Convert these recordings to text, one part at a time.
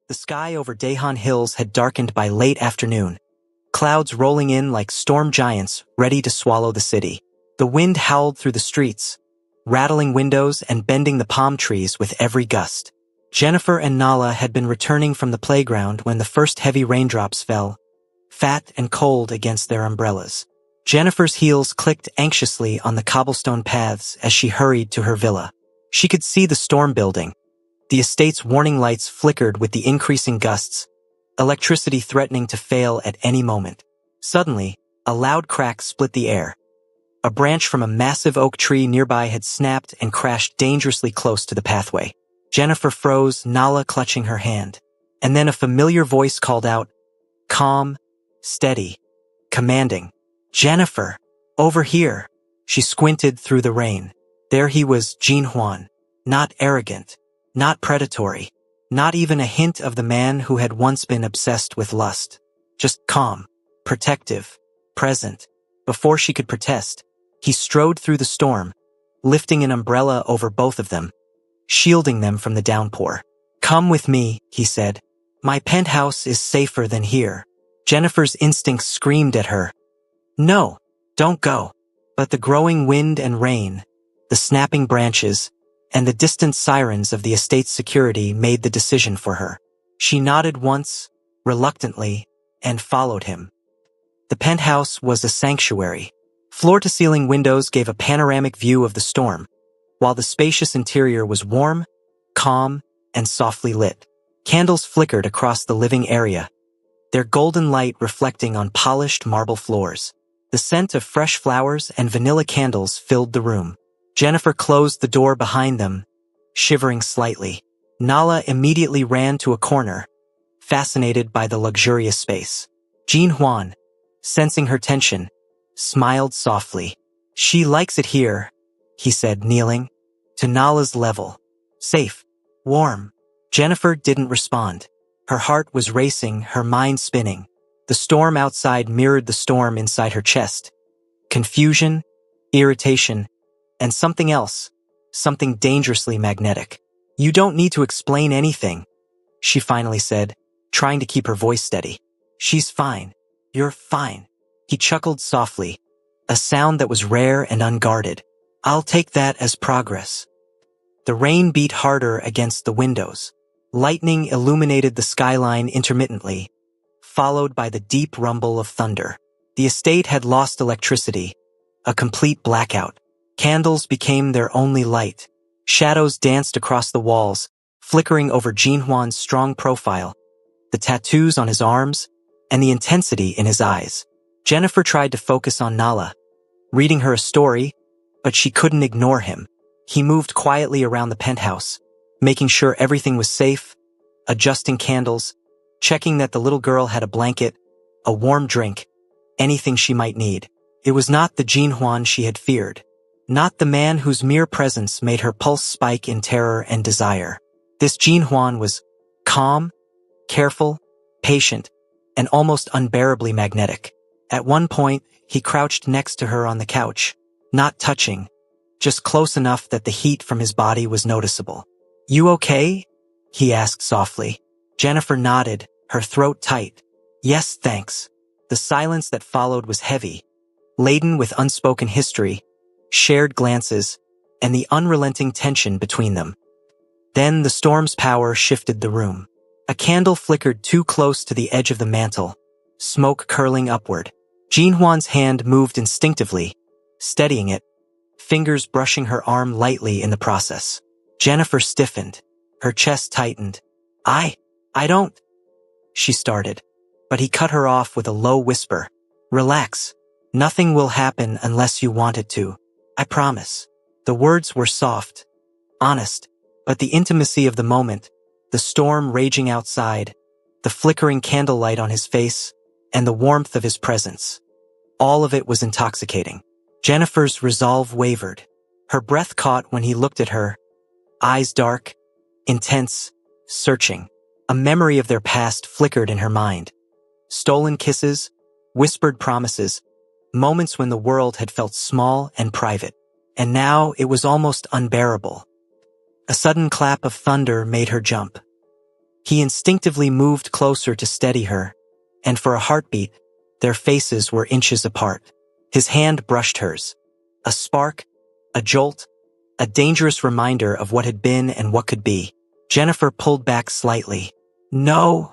The sky over Dahan Hills had darkened by late afternoon, clouds rolling in like storm giants ready to swallow the city. The wind howled through the streets, rattling windows and bending the palm trees with every gust. Jennifer and Nala had been returning from the playground when the first heavy raindrops fell, fat and cold against their umbrellas. Jennifer's heels clicked anxiously on the cobblestone paths as she hurried to her villa. She could see the storm building. The estate's warning lights flickered with the increasing gusts, electricity threatening to fail at any moment. Suddenly, a loud crack split the air. A branch from a massive oak tree nearby had snapped and crashed dangerously close to the pathway. Jennifer froze, Nala clutching her hand. And then a familiar voice called out, calm, steady, commanding. "Jennifer, over here." She squinted through the rain. There he was, Jean Huan. Not arrogant, not predatory, not even a hint of the man who had once been obsessed with lust. Just calm, protective, present. Before she could protest, he strode through the storm, lifting an umbrella over both of them, shielding them from the downpour. "Come with me," he said. "My penthouse is safer than here." Jennifer's instincts screamed at her, "No, don't go." But the growing wind and rain, the snapping branches, and the distant sirens of the estate's security made the decision for her. She nodded once, reluctantly, and followed him. The penthouse was a sanctuary. Floor-to-ceiling windows gave a panoramic view of the storm, while the spacious interior was warm, calm, and softly lit. Candles flickered across the living area, their golden light reflecting on polished marble floors. The scent of fresh flowers and vanilla candles filled the room. Jennifer closed the door behind them, shivering slightly. Nala immediately ran to a corner, fascinated by the luxurious space. Jean Huan, sensing her tension, smiled softly. "She likes it here," he said, kneeling. "To Nala's level. Safe. Warm." Jennifer didn't respond. Her heart was racing, her mind spinning. The storm outside mirrored the storm inside her chest. Confusion, irritation, and something else, something dangerously magnetic. "You don't need to explain anything," she finally said, trying to keep her voice steady. "She's fine. You're fine." He chuckled softly, a sound that was rare and unguarded. "I'll take that as progress." The rain beat harder against the windows. Lightning illuminated the skyline intermittently, followed by the deep rumble of thunder. The estate had lost electricity, a complete blackout. Candles became their only light. Shadows danced across the walls, flickering over Jean Huan's strong profile, the tattoos on his arms, and the intensity in his eyes. Jennifer tried to focus on Nala, reading her a story, but she couldn't ignore him. He moved quietly around the penthouse, making sure everything was safe, adjusting candles, checking that the little girl had a blanket, a warm drink, anything she might need. It was not the Jean Huan she had feared, not the man whose mere presence made her pulse spike in terror and desire. This Jean Huan was calm, careful, patient, and almost unbearably magnetic. At one point, he crouched next to her on the couch, not touching, just close enough that the heat from his body was noticeable. "You okay?" he asked softly. Jennifer nodded, her throat tight. "Yes, thanks." The silence that followed was heavy, laden with unspoken history, shared glances, and the unrelenting tension between them. Then the storm's power shifted the room. A candle flickered too close to the edge of the mantel, smoke curling upward. Jean Huan's hand moved instinctively, steadying it, fingers brushing her arm lightly in the process. Jennifer stiffened, her chest tightened. I don't," she started, but he cut her off with a low whisper. "Relax. Nothing will happen unless you want it to. I promise." The words were soft, honest, but the intimacy of the moment, the storm raging outside, the flickering candlelight on his face, and the warmth of his presence, all of it was intoxicating. Jennifer's resolve wavered. Her breath caught when he looked at her, eyes dark, intense, searching. A memory of their past flickered in her mind. Stolen kisses, whispered promises, moments when the world had felt small and private. And now it was almost unbearable. A sudden clap of thunder made her jump. He instinctively moved closer to steady her, and for a heartbeat, their faces were inches apart. His hand brushed hers. A spark, a jolt, a dangerous reminder of what had been and what could be. Jennifer pulled back slightly. "No,"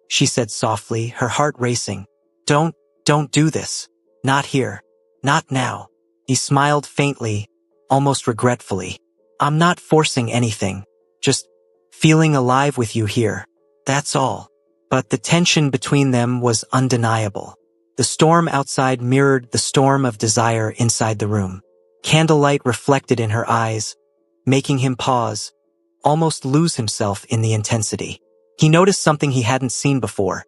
she said softly, her heart racing. Don't do this. Not here. Not now." He smiled faintly, almost regretfully. "I'm not forcing anything. Just feeling alive with you here. That's all." But the tension between them was undeniable. The storm outside mirrored the storm of desire inside the room. Candlelight reflected in her eyes, making him pause, almost lose himself in the intensity. He noticed something he hadn't seen before.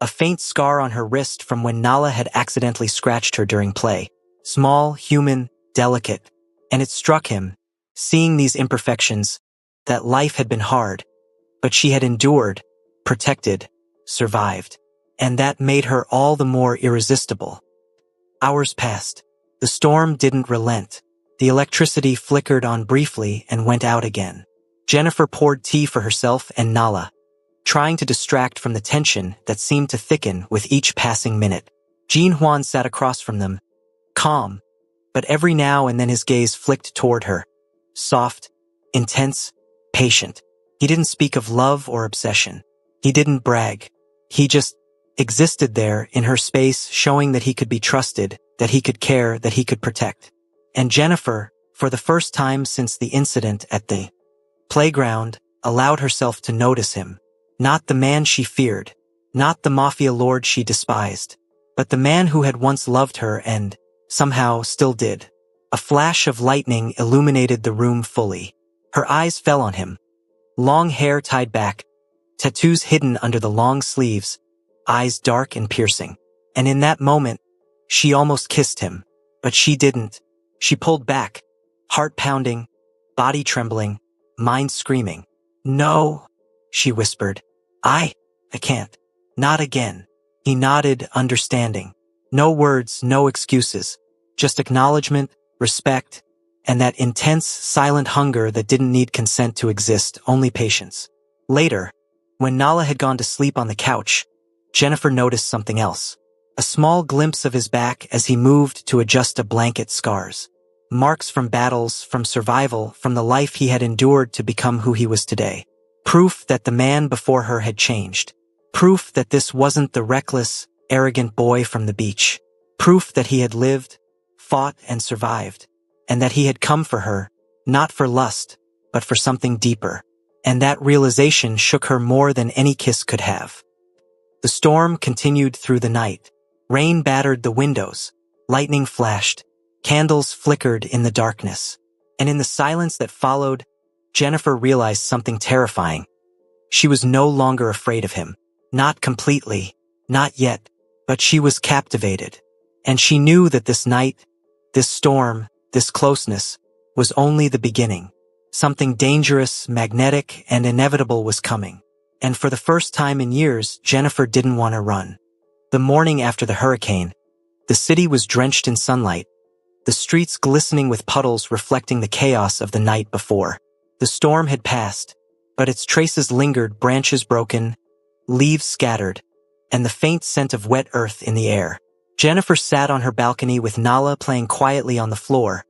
A faint scar on her wrist from when Nala had accidentally scratched her during play. Small, human, delicate. And it struck him, seeing these imperfections, that life had been hard, but she had endured, protected, survived. And that made her all the more irresistible. Hours passed. The storm didn't relent. The electricity flickered on briefly and went out again. Jennifer poured tea for herself and Nala, trying to distract from the tension that seemed to thicken with each passing minute. Jean Juan sat across from them, calm, but every now and then his gaze flicked toward her. Soft, intense, patient. He didn't speak of love or obsession. He didn't brag. He just existed there in her space, showing that he could be trusted, that he could care, that he could protect. And Jennifer, for the first time since the incident at the playground, allowed herself to notice him. Not the man she feared, not the Mafia lord she despised, but the man who had once loved her and, somehow, still did. A flash of lightning illuminated the room fully. Her eyes fell on him. Long hair tied back, tattoos hidden under the long sleeves, eyes dark and piercing. And in that moment, she almost kissed him. But she didn't. She pulled back, heart pounding, body trembling, mind screaming. "No," she whispered. I can't. Not again." He nodded, understanding. No words, no excuses. Just acknowledgement, respect, and that intense, silent hunger that didn't need consent to exist, only patience. Later, when Nala had gone to sleep on the couch, Jennifer noticed something else. A small glimpse of his back as he moved to adjust a blanket scars. Marks from battles, from survival, from the life he had endured to become who he was today. Proof that the man before her had changed. Proof that this wasn't the reckless, arrogant boy from the beach. Proof that he had lived, fought, and survived. And that he had come for her, not for lust, but for something deeper. And that realization shook her more than any kiss could have. The storm continued through the night. Rain battered the windows. Lightning flashed. Candles flickered in the darkness. And in the silence that followed, Jennifer realized something terrifying. She was no longer afraid of him. Not completely. Not yet. But she was captivated. And she knew that this night, this storm, this closeness, was only the beginning. Something dangerous, magnetic, and inevitable was coming. And for the first time in years, Jennifer didn't want to run. The morning after the hurricane, the city was drenched in sunlight, the streets glistening with puddles reflecting the chaos of the night before. The storm had passed, but its traces lingered, branches broken, leaves scattered, and the faint scent of wet earth in the air. Jennifer sat on her balcony with Nala playing quietly on the floor,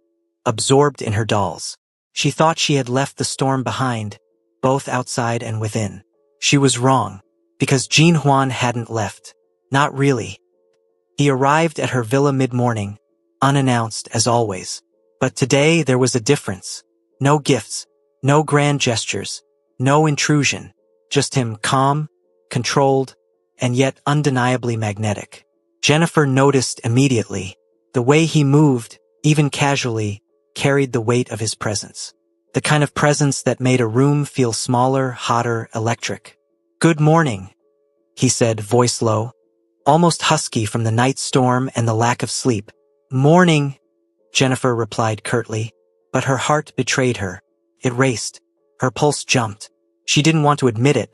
absorbed in her dolls. She thought she had left the storm behind, both outside and within. She was wrong, because Jean Juan hadn't left. Not really. He arrived at her villa mid-morning, unannounced as always. But today there was a difference. No gifts, no grand gestures, no intrusion. Just him, calm, controlled, and yet undeniably magnetic. Jennifer noticed immediately. The way he moved, even casually, carried the weight of his presence. The kind of presence that made a room feel smaller, hotter, electric. "Good morning," he said, voice low, almost husky from the night storm and the lack of sleep. "Morning," Jennifer replied curtly, but her heart betrayed her. It raced. Her pulse jumped. She didn't want to admit it,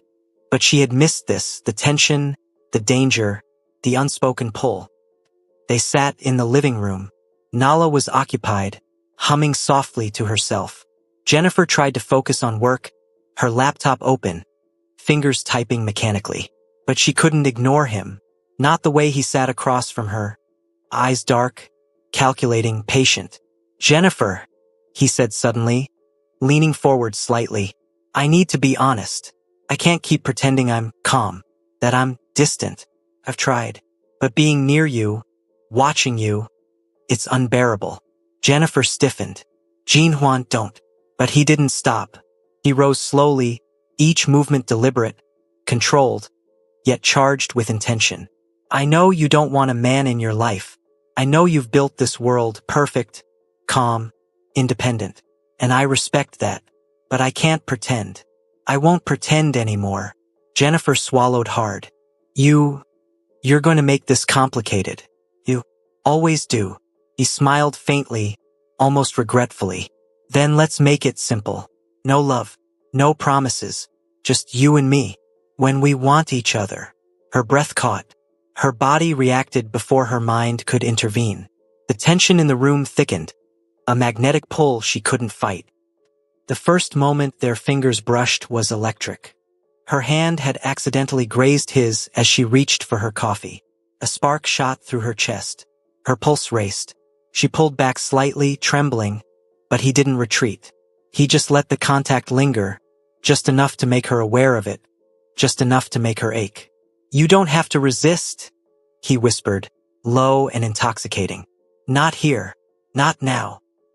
but she had missed this, the tension, the danger, the unspoken pull. They sat in the living room. Nala was occupied, humming softly to herself. Jennifer tried to focus on work, her laptop open, fingers typing mechanically. But she couldn't ignore him. Not the way he sat across from her. Eyes dark, calculating, patient. "Jennifer," he said suddenly, leaning forward slightly. "I need to be honest. I can't keep pretending I'm calm, that I'm distant. I've tried. But being near you, watching you, it's unbearable." Jennifer stiffened. "Jinhuan, don't." But he didn't stop. He rose slowly, each movement deliberate, controlled, yet charged with intention. "I know you don't want a man in your life. I know you've built this world perfect, calm, independent. And I respect that. But I can't pretend. I won't pretend anymore." Jennifer swallowed hard. You're going to make this complicated. You always do." He smiled faintly, almost regretfully. "Then let's make it simple. No love, no promises, just you and me. When we want each other." Her breath caught. Her body reacted before her mind could intervene. The tension in the room thickened, a magnetic pull she couldn't fight. The first moment their fingers brushed was electric. Her hand had accidentally grazed his as she reached for her coffee. A spark shot through her chest. Her pulse raced. She pulled back slightly, trembling, but he didn't retreat. He just let the contact linger, just enough to make her aware of it, just enough to make her ache. "You don't have to resist," he whispered, low and intoxicating. "Not here. Not now."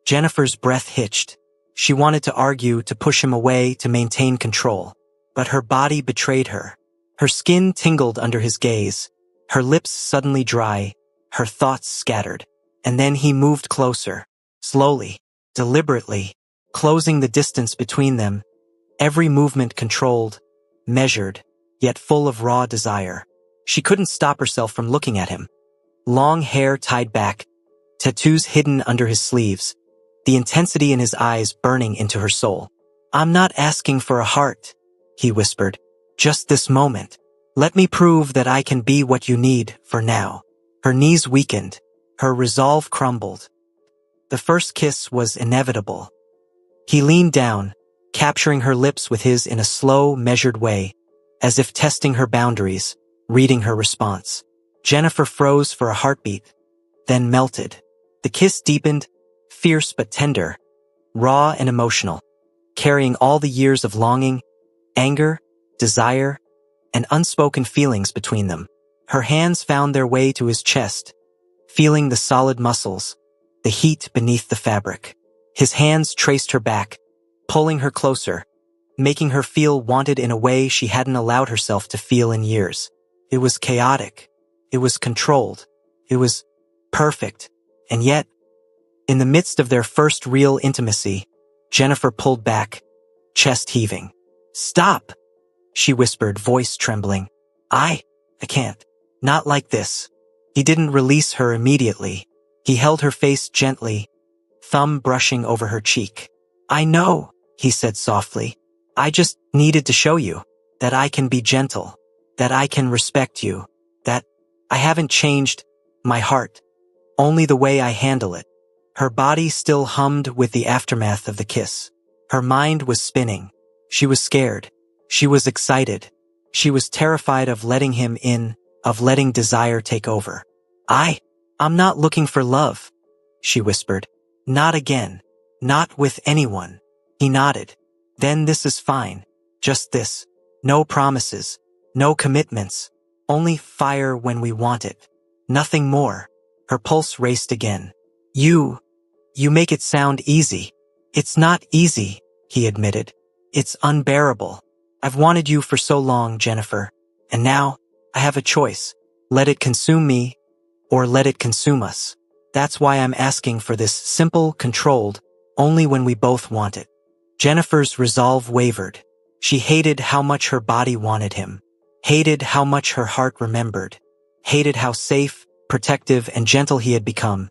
Jennifer's breath hitched. She wanted to argue, to push him away, to maintain control. But her body betrayed her. Her skin tingled under his gaze, her lips suddenly dry, her thoughts scattered. And then he moved closer, slowly, deliberately, closing the distance between them, every movement controlled, measured, yet full of raw desire. She couldn't stop herself from looking at him. Long hair tied back, tattoos hidden under his sleeves, the intensity in his eyes burning into her soul. "I'm not asking for a heart," he whispered. "Just this moment. Let me prove that I can be what you need for now." Her knees weakened. Her resolve crumbled. The first kiss was inevitable. He leaned down, capturing her lips with his in a slow, measured way, as if testing her boundaries, reading her response. Jennifer froze for a heartbeat, then melted. The kiss deepened, fierce but tender, raw and emotional, carrying all the years of longing, anger, desire, and unspoken feelings between them. Her hands found their way to his chest, feeling the solid muscles, the heat beneath the fabric. His hands traced her back, pulling her closer, making her feel wanted in a way she hadn't allowed herself to feel in years. It was chaotic. It was controlled. It was perfect. And yet, in the midst of their first real intimacy, Jennifer pulled back, chest heaving. "Stop," she whispered, voice trembling. I can't. Not like this." He didn't release her immediately. He held her face gently, thumb brushing over her cheek. "I know," he said softly. "I just needed to show you that I can be gentle, that I can respect you, that I haven't changed my heart, only the way I handle it." Her body still hummed with the aftermath of the kiss. Her mind was spinning. She was scared. She was excited. She was terrified of letting him in, of letting desire take over. I'm not looking for love," she whispered. "Not again. Not with anyone." He nodded. "Then this is fine. Just this. No promises. No commitments. Only fire when we want it. Nothing more." Her pulse raced again. You make it sound easy." "It's not easy," he admitted. "It's unbearable. I've wanted you for so long, Jennifer. And now, I have a choice. Let it consume me, or let it consume us. That's why I'm asking for this simple, controlled, only when we both want it." Jennifer's resolve wavered. She hated how much her body wanted him, hated how much her heart remembered, hated how safe, protective, and gentle he had become,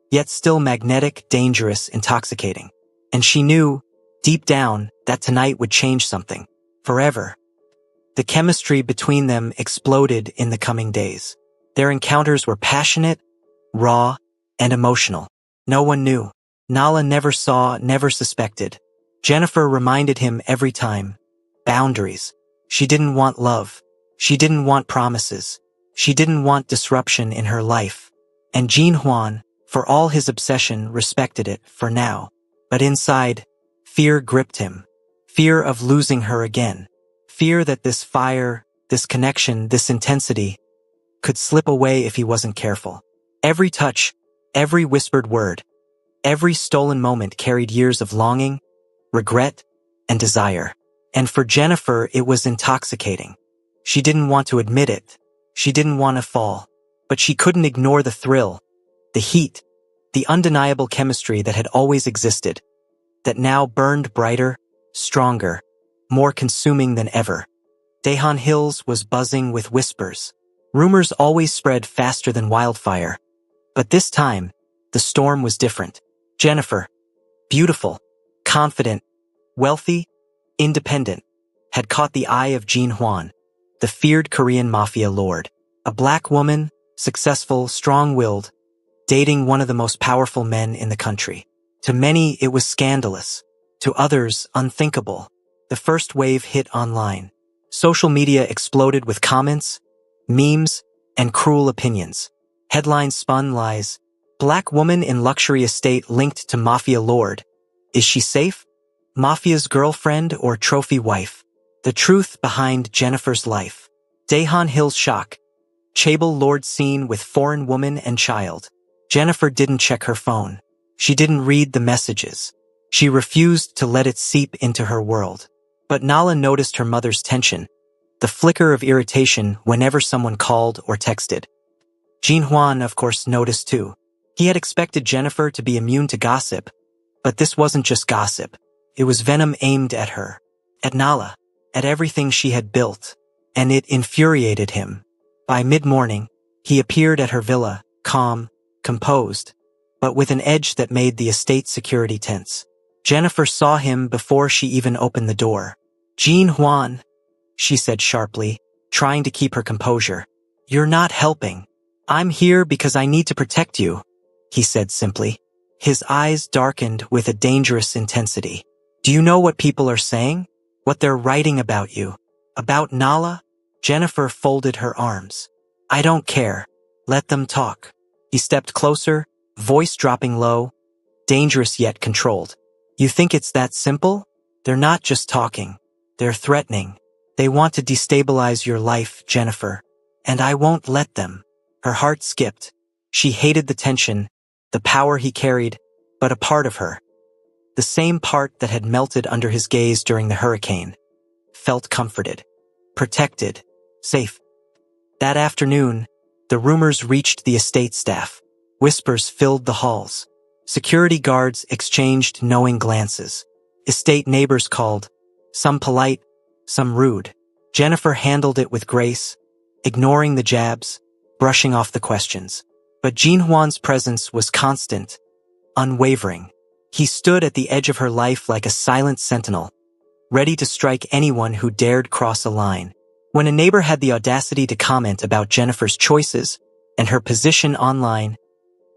yet still magnetic, dangerous, intoxicating. And she knew, deep down, that tonight would change something, forever. The chemistry between them exploded in the coming days. Their encounters were passionate, raw, and emotional. No one knew. Nala never saw, never suspected. Jennifer reminded him every time. Boundaries. She didn't want love. She didn't want promises. She didn't want disruption in her life. And Jean Huan, for all his obsession, respected it for now. But inside, fear gripped him. Fear of losing her again. Fear that this fire, this connection, this intensity could slip away if he wasn't careful. Every touch, every whispered word, every stolen moment carried years of longing, regret, and desire. And for Jennifer, it was intoxicating. She didn't want to admit it. She didn't want to fall. But she couldn't ignore the thrill, the heat, the undeniable chemistry that had always existed, that now burned brighter, stronger, more consuming than ever. Daehan Hills was buzzing with whispers. Rumors always spread faster than wildfire. But this time, the storm was different. Jennifer, beautiful, confident, wealthy, independent, had caught the eye of Jean Huan, the feared Korean mafia lord. A black woman, successful, strong-willed, dating one of the most powerful men in the country. To many, it was scandalous. To others, unthinkable. The first wave hit online. Social media exploded with comments, memes, and cruel opinions. Headlines spun lies. Black woman in luxury estate linked to mafia lord. Is she safe? Mafia's girlfriend or trophy wife? The truth behind Jennifer's life. Daehan Hill's shock. Chable lord seen with foreign woman and child. Jennifer didn't check her phone. She didn't read the messages. She refused to let it seep into her world. But Nala noticed her mother's tension, the flicker of irritation whenever someone called or texted. Jean Huan, of course, noticed too. He had expected Jennifer to be immune to gossip, but this wasn't just gossip. It was venom aimed at her, at Nala, at everything she had built, and it infuriated him. By mid-morning, he appeared at her villa, calm, composed, but with an edge that made the estate security tense. Jennifer saw him before she even opened the door. Jean Huan, she said sharply, trying to keep her composure. You're not helping. I'm here because I need to protect you, he said simply. His eyes darkened with a dangerous intensity. Do you know what people are saying? What they're writing about you? About Nala? Jennifer folded her arms. I don't care. Let them talk. He stepped closer, voice dropping low, dangerous yet controlled. You think it's that simple? They're not just talking. They're threatening. They want to destabilize your life, Jennifer. And I won't let them. Her heart skipped. She hated the tension, the power he carried, but a part of her, the same part that had melted under his gaze during the hurricane, felt comforted, protected, safe. That afternoon, the rumors reached the estate staff. Whispers filled the halls. Security guards exchanged knowing glances. Estate neighbors called, some polite, some rude. Jennifer handled it with grace, ignoring the jabs, brushing off the questions. But Jean Huan's presence was constant, unwavering. He stood at the edge of her life like a silent sentinel, ready to strike anyone who dared cross a line. When a neighbor had the audacity to comment about Jennifer's choices and her position online,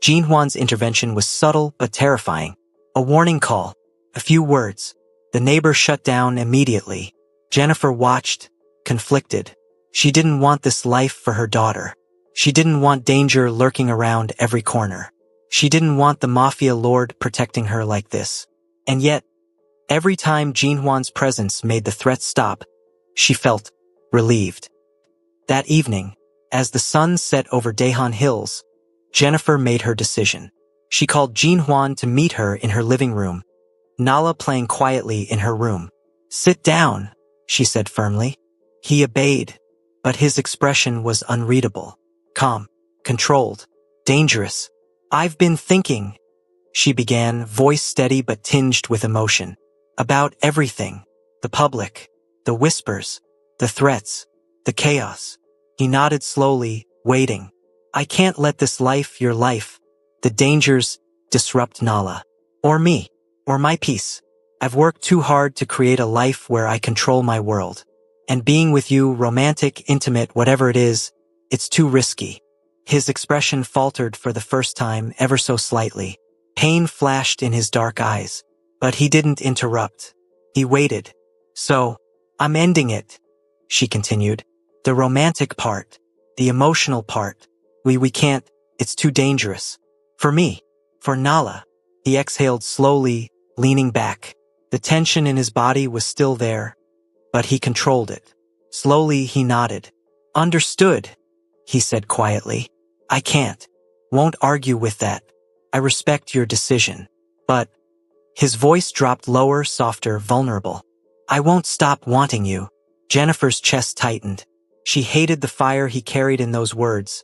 Jean Huan's intervention was subtle but terrifying. A warning call, a few words. The neighbor shut down immediately. Jennifer watched, conflicted. She didn't want this life for her daughter. She didn't want danger lurking around every corner. She didn't want the mafia lord protecting her like this. And yet, every time Jean Huan's presence made the threat stop, she felt relieved. That evening, as the sun set over Daehan Hills, Jennifer made her decision. She called Jean Huan to meet her in her living room, Nala playing quietly in her room. Sit down, she said firmly. He obeyed, but his expression was unreadable. Calm, controlled, dangerous. I've been thinking, she began, voice steady but tinged with emotion, about everything. The public, the whispers, the threats, the chaos. He nodded slowly, waiting. I can't let this life, your life, the dangers, disrupt Nala. Or me. Or my peace. I've worked too hard to create a life where I control my world. And being with you, romantic, intimate, whatever it is, it's too risky. His expression faltered for the first time ever so slightly. Pain flashed in his dark eyes. But he didn't interrupt. He waited. So, I'm ending it, she continued. The romantic part. The emotional part. We can't. It's too dangerous. For me. For Nala. He exhaled slowly, leaning back. The tension in his body was still there, but he controlled it. Slowly he nodded. Understood, he said quietly. I can't. Won't argue with that. I respect your decision. But his voice dropped lower, softer, vulnerable. I won't stop wanting you. Jennifer's chest tightened. She hated the fire he carried in those words,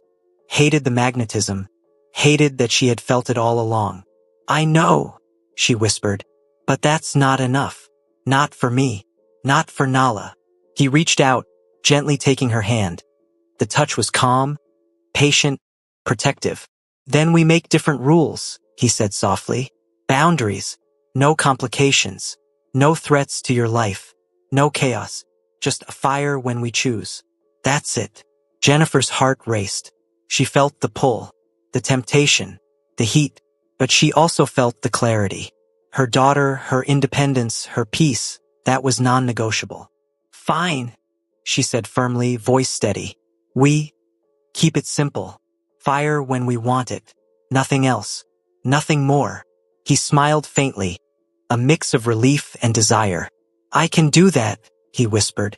hated the magnetism, hated that she had felt it all along. I know, she whispered, but that's not enough. Not for me. Not for Nala. He reached out, gently taking her hand. The touch was calm, patient, protective. Then we make different rules, he said softly. Boundaries. No complications. No threats to your life. No chaos. Just a fire when we choose. That's it. Jennifer's heart raced. She felt the pull, the temptation, the heat, but she also felt the clarity. Her daughter, her independence, her peace, that was non-negotiable. Fine, she said firmly, voice steady. We keep it simple. Fire when we want it. Nothing else. Nothing more. He smiled faintly, a mix of relief and desire. I can do that, he whispered.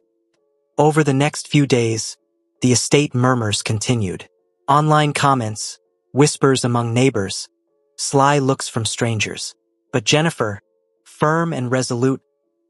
Over the next few days, the estate murmurs continued. Online comments, whispers among neighbors, sly looks from strangers. But Jennifer, firm and resolute,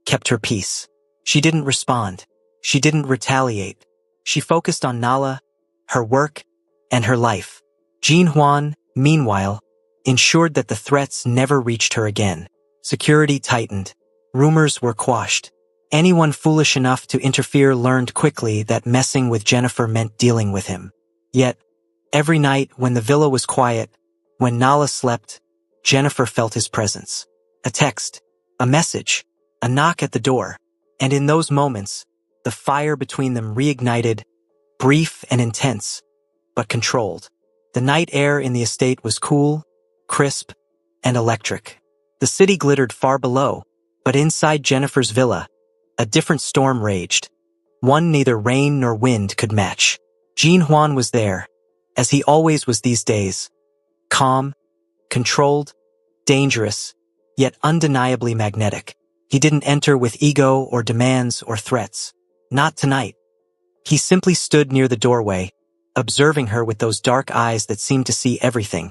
kept her peace. She didn't respond. She didn't retaliate. She focused on Nala, her work, and her life. Jean Huan, meanwhile, ensured that the threats never reached her again. Security tightened. Rumors were quashed. Anyone foolish enough to interfere learned quickly that messing with Jennifer meant dealing with him. Yet, every night when the villa was quiet, when Nala slept, Jennifer felt his presence. A text, a message, a knock at the door. And in those moments, the fire between them reignited, brief and intense, but controlled. The night air in the estate was cool, crisp, and electric. The city glittered far below, but inside Jennifer's villa, a different storm raged. One neither rain nor wind could match. Jean Huan was there, as he always was these days. Calm, controlled, dangerous, yet undeniably magnetic. He didn't enter with ego or demands or threats. Not tonight. He simply stood near the doorway, observing her with those dark eyes that seemed to see everything.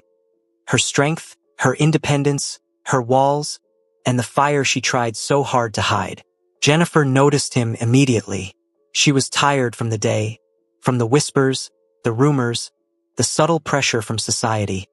Her strength, her independence, her walls, and the fire she tried so hard to hide. Jennifer noticed him immediately. She was tired from the day, from the whispers, the rumors, the subtle pressure from society,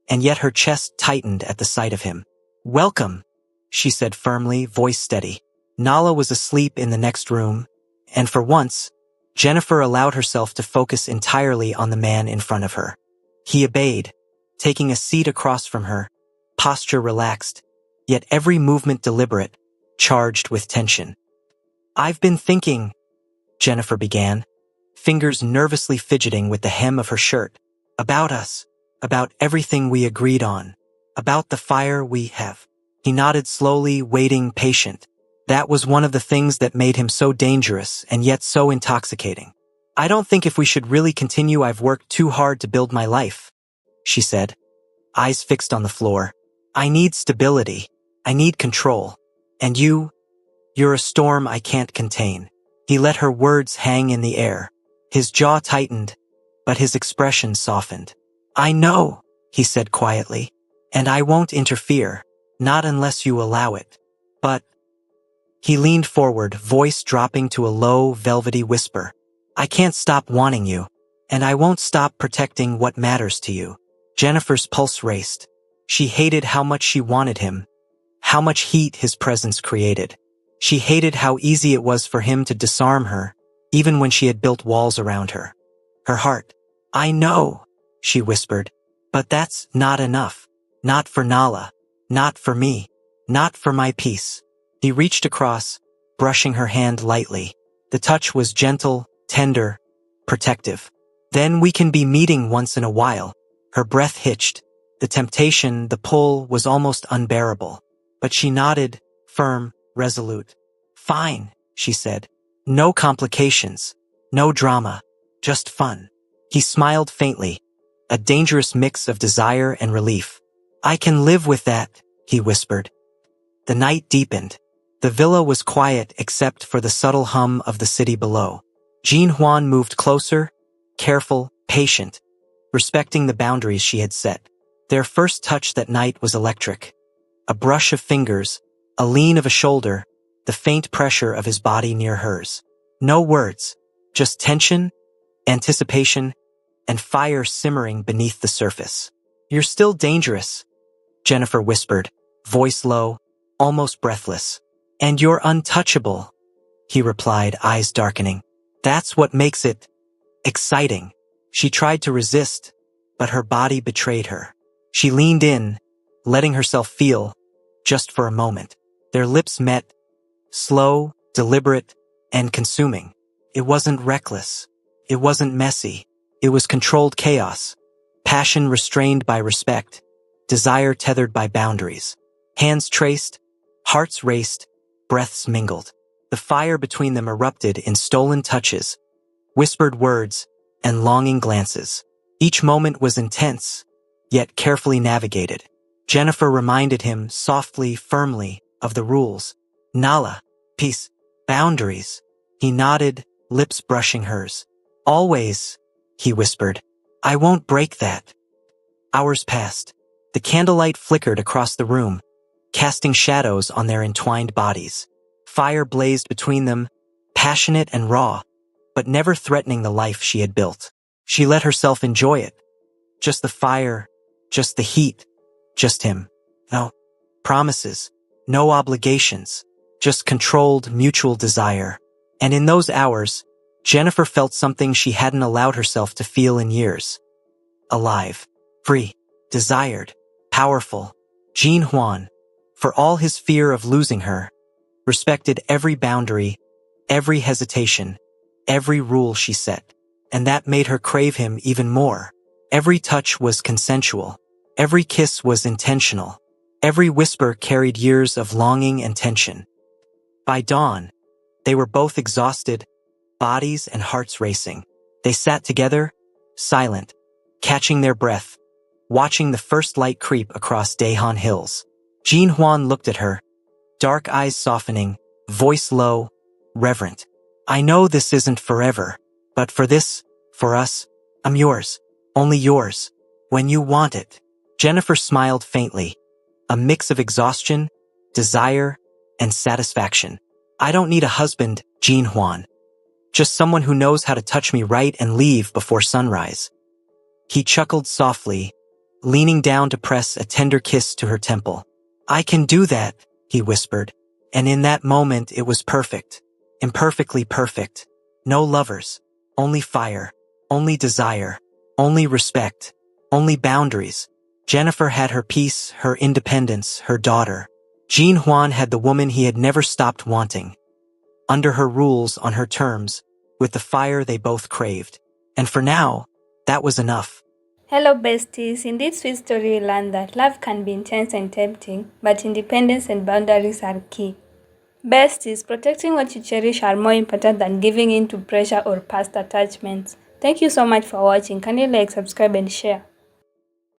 and yet her chest tightened at the sight of him. Welcome, she said firmly, voice steady. Nala was asleep in the next room, and for once, Jennifer allowed herself to focus entirely on the man in front of her. He obeyed, taking a seat across from her, posture relaxed, yet every movement deliberate, charged with tension. I've been thinking, Jennifer began, fingers nervously fidgeting with the hem of her shirt, about us, about everything we agreed on, about the fire we have. He nodded slowly, waiting, patient. That was one of the things that made him so dangerous and yet so intoxicating. I don't think if we should really continue, I've worked too hard to build my life, she said, eyes fixed on the floor. I need stability. I need control. And you're a storm I can't contain. He let her words hang in the air. His jaw tightened, but his expression softened. I know, he said quietly, and I won't interfere, not unless you allow it. But he leaned forward, voice dropping to a low, velvety whisper. I can't stop wanting you, and I won't stop protecting what matters to you. Jennifer's pulse raced. She hated how much she wanted him, how much heat his presence created. She hated how easy it was for him to disarm her, even when she had built walls around her. Her heart. I know, she whispered, but that's not enough. Not for Nala. Not for me. Not for my peace. He reached across, brushing her hand lightly. The touch was gentle, tender, protective. Then we can be meeting once in a while. Her breath hitched. The temptation, the pull, was almost unbearable. But she nodded, firm, resolute. Fine, she said. No complications, no drama, just fun. He smiled faintly, a dangerous mix of desire and relief. I can live with that, he whispered. The night deepened. The villa was quiet except for the subtle hum of the city below. Jean Huan moved closer, careful, patient, respecting the boundaries she had set. Their first touch that night was electric. A brush of fingers, a lean of a shoulder, the faint pressure of his body near hers. No words, just tension, anticipation, and fire simmering beneath the surface. You're still dangerous, Jennifer whispered, voice low, almost breathless. And you're untouchable, he replied, eyes darkening. That's what makes it exciting. She tried to resist, but her body betrayed her. She leaned in, letting herself feel, just for a moment. Their lips met, slow, deliberate, and consuming. It wasn't reckless. It wasn't messy. It was controlled chaos. Passion restrained by respect. Desire tethered by boundaries. Hands traced, hearts raced, breaths mingled. The fire between them erupted in stolen touches, whispered words, and longing glances. Each moment was intense, yet carefully navigated. Jennifer reminded him softly, firmly, of the rules. Nala, peace, boundaries. He nodded, lips brushing hers. Always, he whispered. I won't break that. Hours passed. The candlelight flickered across the room, casting shadows on their entwined bodies. Fire blazed between them, passionate and raw, but never threatening the life she had built. She let herself enjoy it. Just the fire, just the heat, just him. No promises, no obligations, just controlled mutual desire. And in those hours, Jennifer felt something she hadn't allowed herself to feel in years. Alive, free, desired, powerful. Jean Huan, for all his fear of losing her, respected every boundary, every hesitation, every rule she set. And that made her crave him even more. Every touch was consensual. Every kiss was intentional. Every whisper carried years of longing and tension. By dawn, they were both exhausted, bodies and hearts racing. They sat together, silent, catching their breath, watching the first light creep across Daehan Hills. Jean Huan looked at her, dark eyes softening, voice low, reverent. I know this isn't forever, but for this, for us, I'm yours, only yours, when you want it. Jennifer smiled faintly, a mix of exhaustion, desire, and satisfaction. I don't need a husband, Jean Huan. Just someone who knows how to touch me right and leave before sunrise. He chuckled softly, leaning down to press a tender kiss to her temple. I can do that, he whispered, and in that moment it was perfect, imperfectly perfect. No lovers, only fire, only desire, only respect, only boundaries. Jennifer had her peace, her independence, her daughter. Jean Huan had the woman he had never stopped wanting. Under her rules, on her terms, with the fire they both craved. And for now, that was enough. Hello besties, in this sweet story we learned that love can be intense and tempting, but independence and boundaries are key. Besties, protecting what you cherish are more important than giving in to pressure or past attachments. Thank you so much for watching. Can you like, subscribe and share?